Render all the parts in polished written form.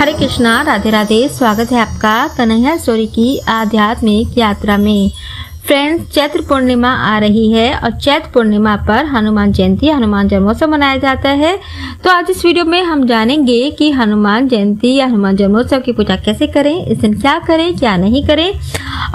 हरे कृष्णा, राधे राधे। स्वागत है आपका कन्हैया स्टोरी की आध्यात्मिक यात्रा में। फ्रेंड्स, चैत्र पूर्णिमा आ रही है और चैत्र पूर्णिमा पर हनुमान जयंती, हनुमान जन्मोत्सव मनाया जाता है। तो आज इस वीडियो में हम जानेंगे कि हनुमान जयंती या हनुमान जन्मोत्सव की पूजा कैसे करें, इस दिन क्या करें क्या नहीं करें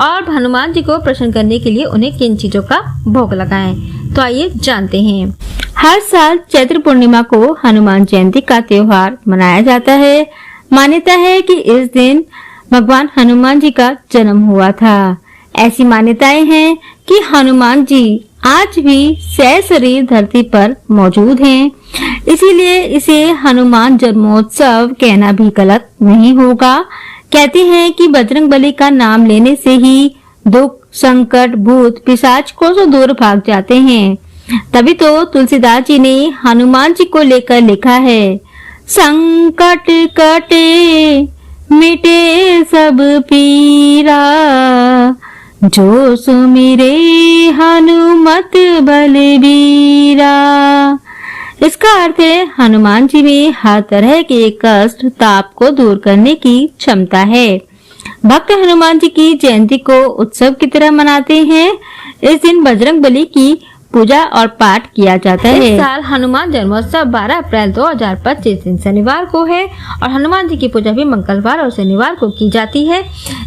और हनुमान जी को प्रसन्न करने के लिए उन्हें किन चीजों का भोग लगाएं। तो आइए जानते हैं। हर साल चैत्र पूर्णिमा को हनुमान जयंती का त्योहार मनाया जाता है। मान्यता है कि इस दिन भगवान हनुमान जी का जन्म हुआ था। ऐसी मान्यताएं हैं कि हनुमान जी आज भी सशरीर धरती पर मौजूद हैं। इसीलिए इसे हनुमान जन्मोत्सव कहना भी गलत नहीं होगा। कहते हैं कि बजरंगबली का नाम लेने से ही दुख, संकट, भूत, पिशाच को दूर भाग जाते हैं। तभी तो तुलसीदास जी ने हनुमान जी को लेकर लिखा है, संकट कटे मिटे सब पीरा, जो सुमिरे हनुमत बलबीरा। इसका अर्थ है हनुमान जी में हर तरह के कष्ट, ताप को दूर करने की क्षमता है। भक्त हनुमान जी की जयंती को उत्सव की तरह मनाते हैं। इस दिन बजरंगबली की पूजा और पाठ किया जाता है। इस साल हनुमान जन्मोत्सव 12 अप्रैल 2025 दिन शनिवार को है और हनुमान जी की पूजा भी मंगलवार और शनिवार को की जाती है।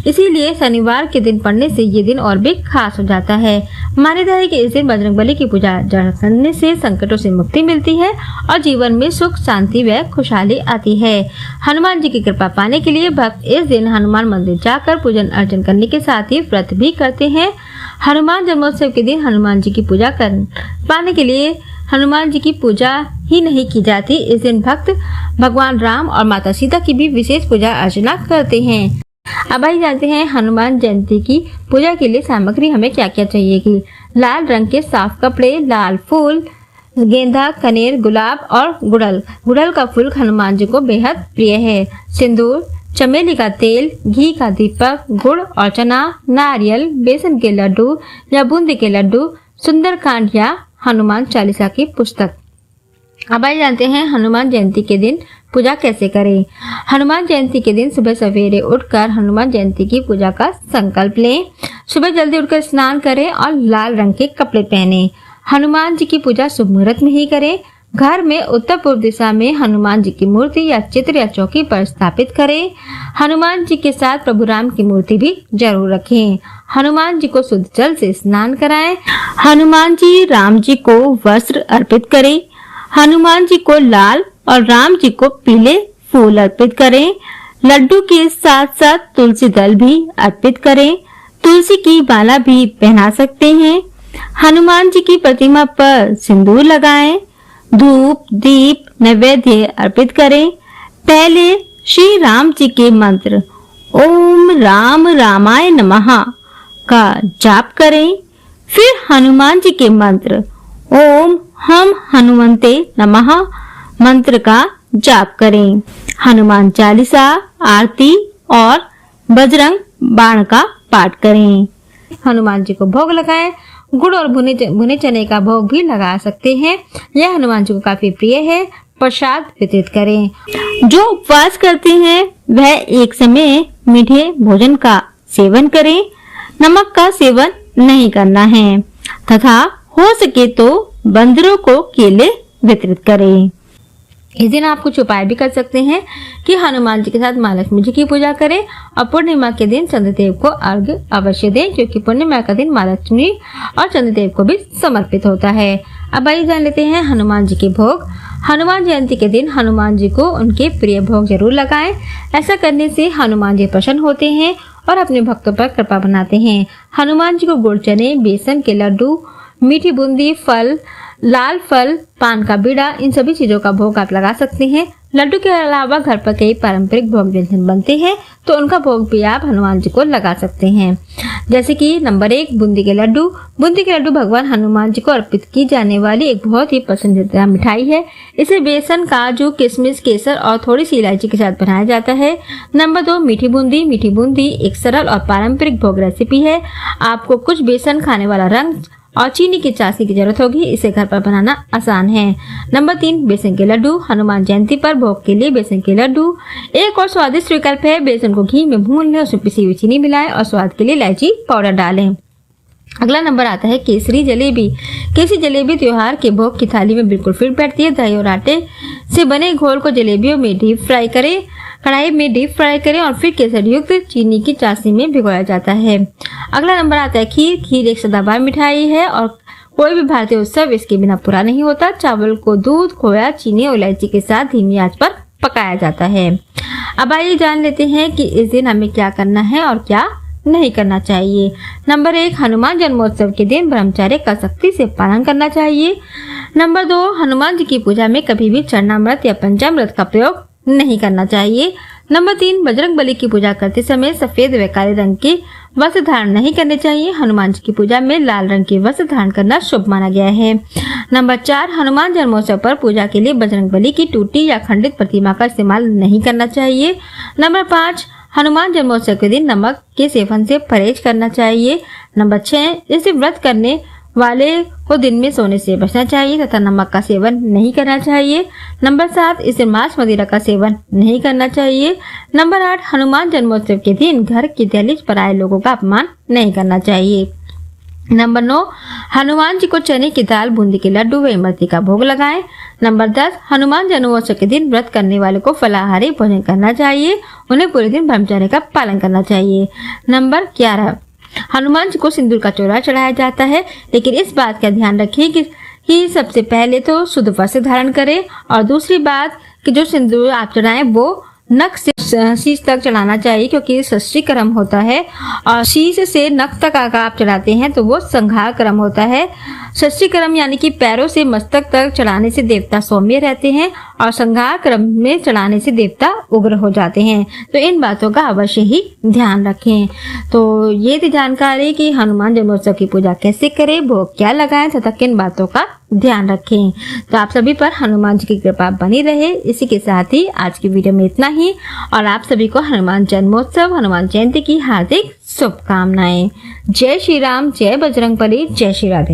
इसीलिए शनिवार के दिन पढ़ने से ये दिन और भी खास हो जाता है। मान्यता है कि इस दिन बजरंगबली की पूजा करने से संकटों से मुक्ति मिलती है और जीवन में सुख, शांति व खुशहाली आती है। हनुमान जी की कृपा पाने के लिए भक्त इस दिन हनुमान मंदिर जाकर पूजन अर्चन करने के साथ ही व्रत भी करते हैं। हनुमान जन्मोत्सव के दिन हनुमान जी की पूजा पाने के लिए हनुमान जी की पूजा ही नहीं की जाती। इस दिन भक्त भगवान राम और माता सीता की भी विशेष पूजा अर्चना करते हैं। अब आइए जानते हैं हनुमान जयंती की पूजा के लिए सामग्री हमें क्या क्या चाहिए। लाल रंग के साफ कपड़े, लाल फूल, गेंदा, कनेर, गुलाब और गुड़हल का फूल हनुमान जी को बेहद प्रिय है। सिंदूर, चमेली का तेल, घी का दीपक, गुड़ और चना, नारियल, बेसन के लड्डू या बूंदी के लड्डू, सुंदरकांड या हनुमान चालीसा की पुस्तक। अब आइए जानते हैं हनुमान जयंती के दिन पूजा कैसे करें। हनुमान जयंती के दिन सुबह सवेरे उठकर हनुमान जयंती की पूजा का संकल्प लें। सुबह जल्दी उठकर स्नान करें और लाल रंग के कपड़े पहने। हनुमान जी की पूजा शुभ मुहूर्त में ही करें। घर में उत्तर पूर्व दिशा में हनुमान जी की मूर्ति या चित्र या चौकी पर स्थापित करें। हनुमान जी के साथ प्रभु राम की मूर्ति भी जरूर रखें। हनुमान जी को शुद्ध जल से स्नान कराएं। हनुमान जी राम जी को वस्त्र अर्पित करें। हनुमान जी को लाल और राम जी को पीले फूल अर्पित करें। लड्डू के साथ साथ तुलसी दल भी अर्पित करें। तुलसी की माला भी पहना सकते हैं। हनुमान जी की प्रतिमा पर सिंदूर लगाएं। धूप, दीप, नैवेद्य अर्पित करें। पहले श्री राम जी के मंत्र ओम राम रामाय नमः का जाप करें। फिर हनुमान जी के मंत्र ओम हम हनुमंते नमः मंत्र का जाप करें। हनुमान चालीसा, आरती और बजरंग बाण का पाठ करें। हनुमान जी को भोग लगाएं। गुड़ और भुने चने का भोग भी लगा सकते हैं। यह हनुमान जी को काफी प्रिय है। प्रसाद वितरित करें। जो उपवास करते हैं वह एक समय मीठे भोजन का सेवन करें। नमक का सेवन नहीं करना है तथा हो सके तो बंदरों को केले वितरित करें। इस दिन आप कुछ उपाय भी कर सकते हैं कि हनुमान जी के साथ माँ लक्ष्मी जी की पूजा करें और पूर्णिमा के दिन चंद्रदेव को अर्घ्य अवश्य दें, क्योंकि पूर्णिमा का दिन माँ लक्ष्मी और चंद्रदेव को भी समर्पित होता है। अब आइए जान लेते हैं हनुमान जी के भोग। हनुमान जयंती के दिन हनुमान जी को उनके प्रिय भोग जरूर लगाएं। ऐसा करने से हनुमान जी प्रसन्न होते हैं और अपने भक्तों पर कृपा बनाते हैं। हनुमान जी को गुड़, चने, बेसन के लड्डू, मीठी बूंदी, फल, लाल फल, पान का बीड़ा, इन सभी चीजों का भोग आप लगा सकते हैं। लड्डू के अलावा घर पर कई पारंपरिक भोग व्यंजन बनते हैं, तो उनका भोग भी आप हनुमान जी को लगा सकते हैं। जैसे कि नंबर 1, बूंदी के लड्डू। बूंदी के लड्डू भगवान हनुमान जी को अर्पित की जाने वाली एक बहुत ही पसंदीदा मिठाई है। इसे बेसन, काजू, किशमिश, केसर और थोड़ी सी इलायची के साथ बनाया जाता है। नंबर 2, मीठी बूंदी। मीठी बूंदी एक सरल और पारंपरिक भोग रेसिपी है। आपको कुछ बेसन, खाने वाला रंग और चीनी की चाशनी की जरूरत होगी। इसे घर पर बनाना आसान है। नंबर 3, बेसन के लड्डू। हनुमान जयंती पर भोग के लिए बेसन के लड्डू एक और स्वादिष्ट विकल्प है। बेसन को घी में भून लें, उसमें पिसी हुई चीनी मिलाएं और स्वाद के लिए इलायची पाउडर डालें। अगला नंबर आता है केसरी जलेबी। केसरी जलेबी त्योहार के भोग की थाली में बिल्कुल फिट बैठती है। दही और आटे से बने घोल को जलेबियों में डीप फ्राई करें, कढ़ाई में डीप फ्राई करें और फिर केसर युक्त चीनी की चाशनी में भिगोया जाता है। अगला नंबर आता है खीर। खीर एक सदाबहार मिठाई है और कोई भी भारतीय उत्सव इसके बिना पूरा नहीं होता। चावल को दूध, खोया, चीनी और इलायची के साथ धीमी आंच पर पकाया जाता है। अब आइए जान लेते हैं कि इस दिन हमें क्या करना है और क्या नहीं करना चाहिए। नंबर 1, हनुमान जन्मोत्सव के दिन ब्रह्मचर्य का सख्ती से पालन करना चाहिए। नंबर 2, हनुमान जी की पूजा में कभी भी चरणामृत या पंचामृत का प्रयोग नहीं करना चाहिए। नंबर 3, बजरंग बली की पूजा करते समय सफेद व काले रंग के वस्त्र धारण नहीं करने चाहिए। हनुमान जी की पूजा में लाल रंग के वस्त्र धारण करना शुभ माना गया है। नंबर 4, हनुमान जन्मोत्सव पर पूजा के लिए बजरंग बली की टूटी या खंडित प्रतिमा का इस्तेमाल नहीं करना चाहिए। नंबर 5, हनुमान जन्मोत्सव के दिन नमक के सेवन से परहेज करना चाहिए। नंबर 6, इसे व्रत करने वाले को दिन में सोने से बचना चाहिए तथा नमक का सेवन नहीं करना चाहिए। नंबर 7, इसे मांस मदिरा का सेवन नहीं करना चाहिए। नंबर 8, हनुमान जन्मोत्सव के दिन घर की दहलीज पर आए लोगों का अपमान नहीं करना चाहिए। नंबर 9, हनुमान जी को चने की दाल, बूंदी के लड्डू व इमरती का भोग लगाएं। नंबर 10, हनुमान जन्मोत्सव के दिन व्रत करने वाले को फलाहारी भोजन करना चाहिए। उन्हें पूरे दिन ब्रह्मचर्य का पालन करना चाहिए। नंबर 11, हनुमान जी को सिंदूर का चोला चढ़ाया जाता है, लेकिन इस बात का ध्यान रखिए कि सबसे पहले तो शुद्ध वस्त्र धारण करें और दूसरी बात कि जो सिंदूर आप चढ़ाएं वो नख से शीश तक चढ़ाना चाहिए, क्योंकि षष्ठी क्रम होता है और शीश से नख तक अगर आप चढ़ाते हैं तो वो संघार क्रम होता है। षष्ठी क्रम यानी कि पैरों से मस्तक तक चढ़ाने से देवता सौम्य रहते हैं और संघार क्रम में चढ़ाने से देवता उग्र हो जाते हैं। तो इन बातों का अवश्य ही ध्यान रखें। तो ये थी जानकारी कि हनुमान जन्मोत्सव की पूजा कैसे करें, भोग क्या लगाएं तथा किन बातों का ध्यान रखें। तो आप सभी पर हनुमान जी की कृपा बनी रहे। इसी के साथ ही आज की वीडियो में इतना ही और आप सभी को हनुमान जन्मोत्सव, हनुमान जयंती की हार्दिक शुभकामनाएं। जय श्री राम, जय बजरंगबली, जय श्री राधे।